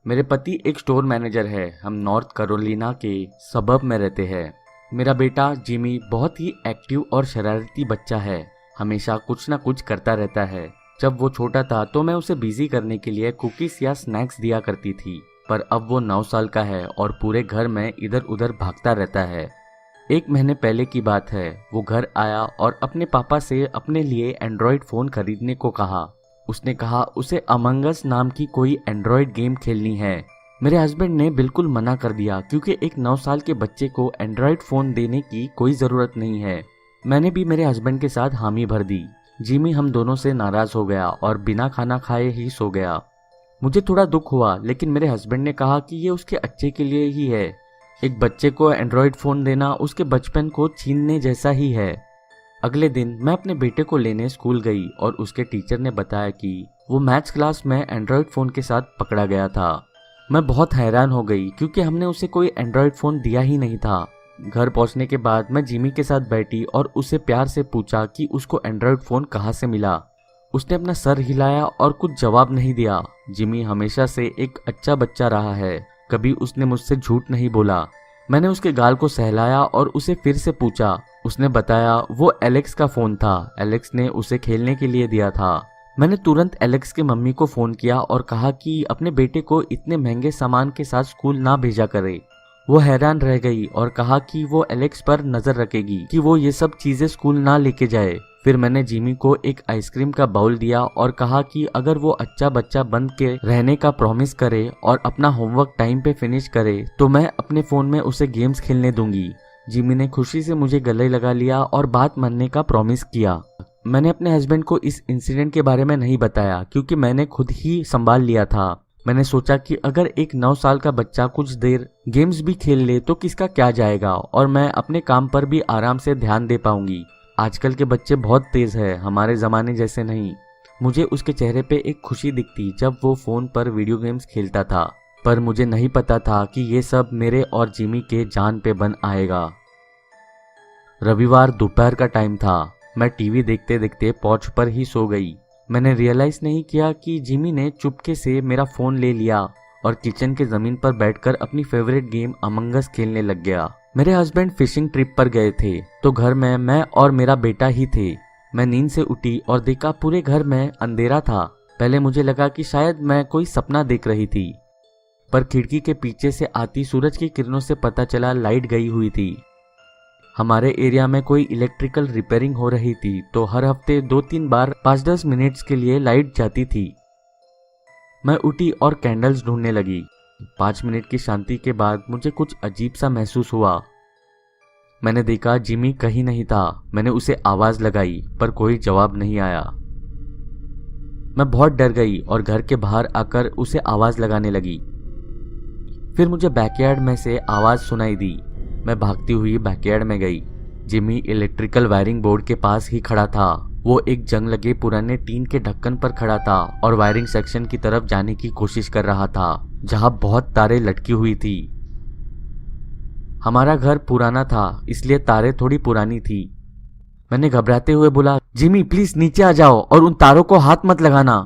मेरे पति एक स्टोर मैनेजर है। हम नॉर्थ कैरोलिना के सबर्ब में रहते हैं। मेरा बेटा जिमी बहुत ही एक्टिव और शरारती बच्चा है। हमेशा कुछ ना कुछ करता रहता है। जब वो छोटा था तो मैं उसे बिजी करने के लिए कुकीज या स्नैक्स दिया करती थी, पर अब वो 9 साल का है और पूरे घर में इधर उधर भागता रहता है। 1 महीने पहले की बात है। वो घर आया और अपने पापा से अपने लिए एंड्रॉयड फोन खरीदने को कहा। उसने कहा उसे अमंग अस नाम की कोई एंड्रॉयड गेम खेलनी है। मेरे हस्बैंड ने बिल्कुल मना कर दिया क्योंकि एक 9 साल के बच्चे को एंड्रॉयड फोन देने की कोई जरूरत नहीं है। मैंने भी मेरे हस्बैंड के साथ हामी भर दी। जिमी हम दोनों से नाराज हो गया और बिना खाना खाए ही सो गया। मुझे थोड़ा दुख हुआ, लेकिन मेरे हस्बैंड ने कहा कि ये उसके अच्छे के लिए ही है। एक बच्चे को एंड्रॉयड फोन देना उसके बचपन को छीनने जैसा ही है। अगले दिन मैं अपने बेटे को लेने स्कूल गई और उसके टीचर ने बताया कि वो मैथ्स क्लास में एंड्रॉयड फ़ोन के साथ पकड़ा गया था। मैं बहुत हैरान हो गई क्योंकि हमने उसे कोई एंड्रॉयड फ़ोन दिया ही नहीं था। घर पहुंचने के बाद मैं जिमी के साथ बैठी और उसे प्यार से पूछा कि उसको एंड्रॉयड फ़ोन कहाँ से मिला। उसने अपना सर हिलाया और कुछ जवाब नहीं दिया। जिमी हमेशा से एक अच्छा बच्चा रहा है, कभी उसने मुझसे झूठ नहीं बोला। मैंने उसके गाल को सहलाया और उसे फिर से पूछा। उसने बताया वो एलेक्स का फोन था। एलेक्स ने उसे खेलने के लिए दिया था। मैंने तुरंत एलेक्स की मम्मी को फोन किया और कहा कि अपने बेटे को इतने महंगे सामान के साथ स्कूल ना भेजा करे। वो हैरान रह गई और कहा कि वो एलेक्स पर नजर रखेगी कि वो ये सब चीजें स्कूल ना लेके जाए। फिर मैंने जिमी को एक आइसक्रीम का बाउल दिया और कहा कि अगर वो अच्छा बच्चा बन के रहने का प्रॉमिस करे और अपना होमवर्क टाइम पे फिनिश करे तो मैं अपने फोन में उसे गेम्स खेलने दूंगी। जिमी ने खुशी से मुझे गले लगा लिया और बात मानने का प्रॉमिस किया। मैंने अपने हस्बैंड को इस इंसिडेंट के बारे में नहीं बताया क्योंकि मैंने खुद ही संभाल लिया था। मैंने सोचा कि अगर एक 9 साल का बच्चा कुछ देर गेम्स भी खेल ले तो किसका क्या जाएगा और मैं अपने काम पर भी आराम से ध्यान दे पाऊंगी। आजकल के बच्चे बहुत तेज है, हमारे ज़माने जैसे नहीं। मुझे उसके चेहरे पे एक खुशी दिखती जब वो फ़ोन पर वीडियो गेम्स खेलता था, पर मुझे नहीं पता था कि ये सब मेरे और जिमी के जान पे बन आएगा। रविवार दोपहर का टाइम था। मैं टीवी देखते देखते पॉच पर ही सो गई। मैंने रियलाइज़ नहीं किया कि जिमी ने चुपके से मेरा फ़ोन ले लिया और किचन के ज़मीन पर बैठकर अपनी फेवरेट गेम अमंग अस खेलने लग गया। मेरे हस्बैंड फिशिंग ट्रिप पर गए थे तो घर में मैं और मेरा बेटा ही थे। मैं नींद से उठी और देखा पूरे घर में अंधेरा था। पहले मुझे लगा कि शायद मैं कोई सपना देख रही थी, पर खिड़की के पीछे से आती सूरज की किरणों से पता चला लाइट गई हुई थी। हमारे एरिया में कोई इलेक्ट्रिकल रिपेयरिंग हो रही थी तो हर हफ्ते 2-3 बार 5-10 मिनट्स के लिए लाइट जाती थी। मैं उठी और कैंडल्स ढूंढने लगी। 5 मिनट की शांति के बाद मुझे कुछ अजीब सा महसूस हुआ। मैंने देखा जिमी कहीं नहीं था। मैंने उसे आवाज लगाई पर कोई जवाब नहीं आया। मैं बहुत डर गई और घर के बाहर आकर उसे आवाज लगाने लगी। फिर मुझे बैकयार्ड में से आवाज सुनाई दी। मैं भागती हुई बैकयार्ड में गई। जिमी इलेक्ट्रिकल वायरिंग बोर्ड के पास ही खड़ा था। वो एक जंग लगे पुराने टीन के ढक्कन पर खड़ा था और वायरिंग सेक्शन की तरफ जाने की कोशिश कर रहा था जहां बहुत तारें लटकी हुई थी। हमारा घर पुराना था इसलिए तारें थोड़ी पुरानी थी। मैंने घबराते हुए बोला, जिमी प्लीज नीचे आ जाओ और उन तारों को हाथ मत लगाना।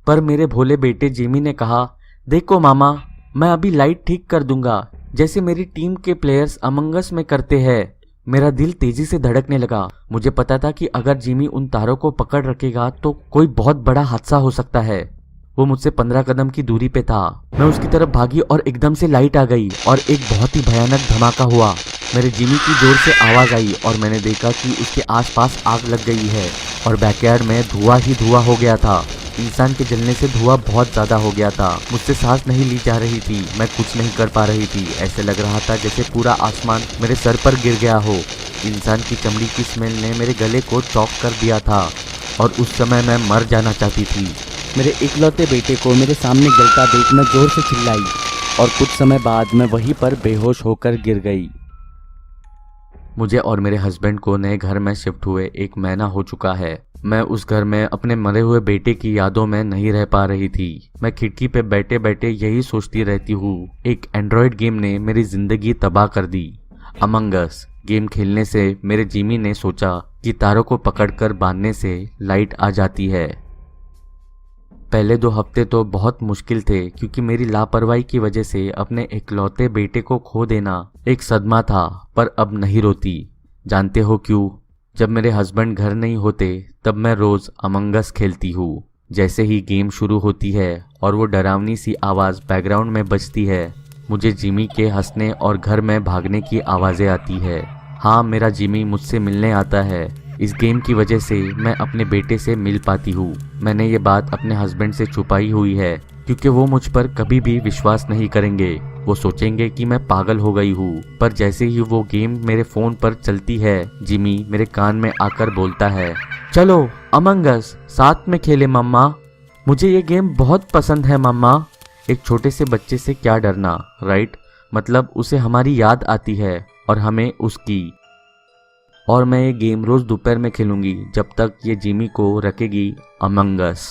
पर मेरे भोले बेटे जिमी ने कहा, देखो मामा, मैं अभी लाइट ठीक कर दूंगा जैसे मेरी टीम के प्लेयर्स अमंग अस में करते हैं। मेरा दिल तेजी से धड़कने लगा। मुझे पता था कि अगर जिमी उन तारों को पकड़ रखेगा तो कोई बहुत बड़ा हादसा हो सकता है। वो मुझसे 15 कदम की दूरी पे था। मैं उसकी तरफ भागी और एकदम से लाइट आ गई और एक बहुत ही भयानक धमाका हुआ। मेरे जिमी की जोर से आवाज आई और मैंने देखा कि उसके आसपास आग लग गई है और बैकयार्ड में धुआं ही धुआं हो गया था। इंसान के जलने से धुआं बहुत ज्यादा हो गया था। मुझसे सांस नहीं ली जा रही थी। मैं कुछ नहीं कर पा रही थी। ऐसे लग रहा था जैसे पूरा आसमान मेरे सर पर गिर गया हो। इंसान की चमड़ी की स्मेल ने मेरे गले को चौक कर दिया था और उस समय मैं मर जाना चाहती थी। मेरे इकलौते बेटे को मेरे सामने जलता देख मैं जोर से चिल्लाई और कुछ समय बाद मैं वहीं पर बेहोश होकर गिर गई। मुझे और मेरे हस्बैंड को नए घर में शिफ्ट हुए 1 महीना हो चुका है। मैं उस घर में अपने मरे हुए बेटे की यादों में नहीं रह पा रही थी। मैं खिड़की पे बैठे बैठे यही सोचती रहती हूँ, एक एंड्रॉयड गेम ने मेरी जिंदगी तबाह कर दी। अमंग अस गेम खेलने से मेरे जिमी ने सोचा कि तारों को पकड़कर बांधने से लाइट आ जाती है। पहले 2 हफ्ते तो बहुत मुश्किल थे क्योंकि मेरी लापरवाही की वजह से अपने इकलौते बेटे को खो देना एक सदमा था। पर अब नहीं रोती। जानते हो क्यों? जब मेरे हस्बैंड घर नहीं होते तब मैं रोज अमंग अस खेलती हूँ। जैसे ही गेम शुरू होती है और वो डरावनी सी आवाज़ बैकग्राउंड में बजती है, मुझे जिमी के हंसने और घर में भागने की आवाज़ें आती है। हाँ, मेरा जिमी मुझसे मिलने आता है। इस गेम की वजह से मैं अपने बेटे से मिल पाती हूँ। मैंने ये बात अपने हस्बैंड से छुपाई हुई है क्योंकि वो मुझ पर कभी भी विश्वास नहीं करेंगे। वो सोचेंगे कि मैं पागल हो गई हूँ। पर जैसे ही वो गेम मेरे फ़ोन पर चलती है, जिमी मेरे कान में आकर बोलता है, चलो अमंग अस साथ में खेले मम्मा। मुझे ये गेम बहुत पसंद है मम्मा। एक छोटे से बच्चे से क्या डरना, राइट? मतलब उसे हमारी याद आती है और हमें उसकी। और मैं ये गेम रोज़ दोपहर में खेलूंगी जब तक ये जिमी को रखेगी अमंग अस।